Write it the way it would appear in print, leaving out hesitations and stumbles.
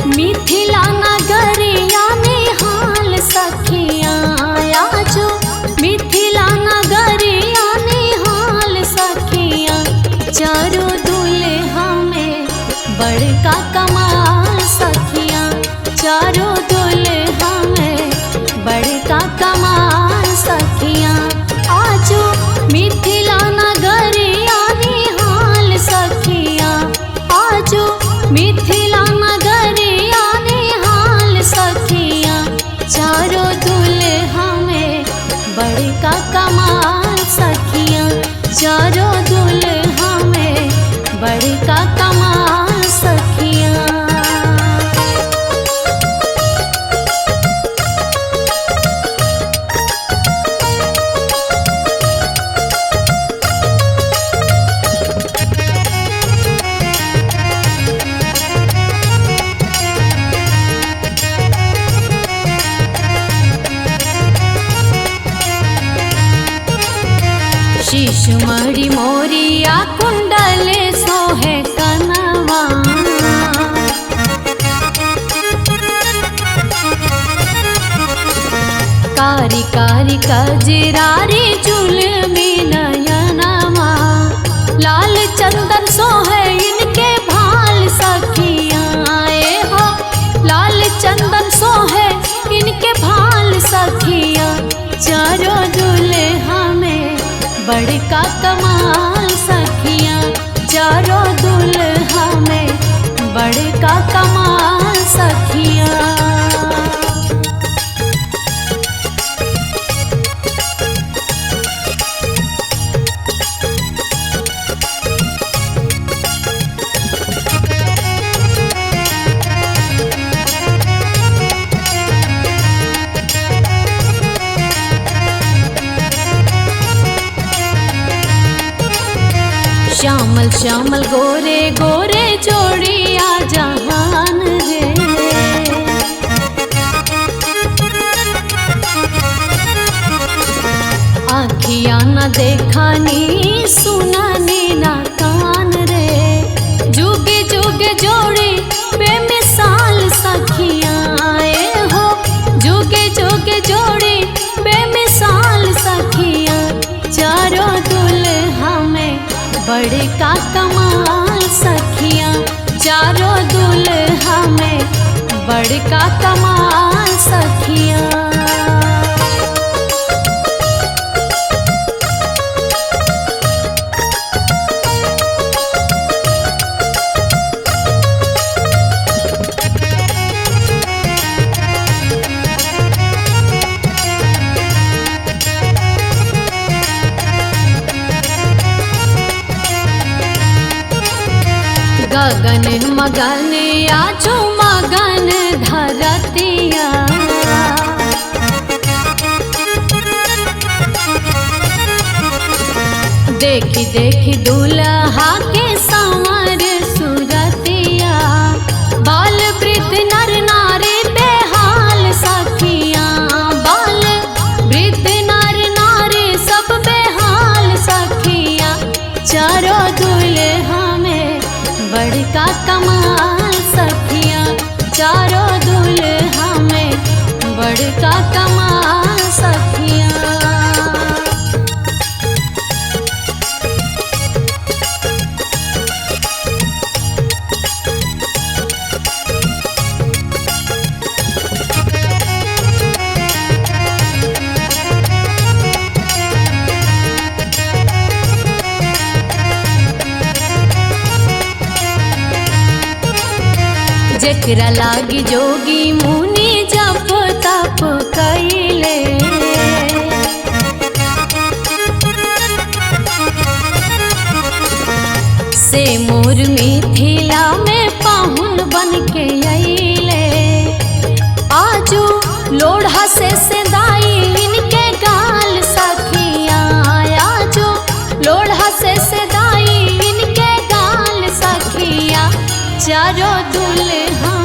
मिथिला नगरिया निहाल सखिया, आजो मिथिला नगरिया निहाल सखिया। चारो दुल्हा में बड़का कमाल सखिया, चारो दुल्हा में बड़का कमाल सखिया। आजो मिथिला नगरिया निहाल सखिया, आजो मिथिला नगरिया निहाल सखिया। चारो दुल्हा में बड़का कमाल सखिया, चारो दुल्हा में बड़का कमाल सखिया। शीश मणि मोरिया कुंडल सोहे कनवा, कारी कारी कजरारी जुल्मी नयनवा। लाल चंदन सोहे इनके भाल सखिया, हो लाल चंदन सोहे इनके भाल सखिया। चारो दुल्हा में बड़का कमाल सखिया, चारो दुल्हा में बड़का कमाल सखिया। श्यामल श्यामल गोरे गोरे जोड़िया जहान रे, आँखिया न देखनी सुननी न कान रे। जुगे जुगे जोड़ी बेमिसाल सखिया, हो जुगे जुगे जोड़ी बेमिसाल सखिया। चारो दुल्हा में बड़का कमाल सखिया, चारो दुल्हा में बड़का कमाल सखिया। गगन मगन आजो मगन धरतिया, देखी देखी दूल्हा के संवर सूरतिया। बाल वृद्ध नर नारी बेहाल सखिया, बाल वृद्ध नर नारी सब बेहाल सखिया। चारो दुल्हा में बड़का कमाल सखिया, चारो दुल्हा में बड़का कमाल सखिया। जेकरा लागी जोगी मुनि जप तप कइले, से मोर मिथिला में पाहुन बन के अइले। आजू लोढ़ा से दाई इनके गा चारों दुल्हा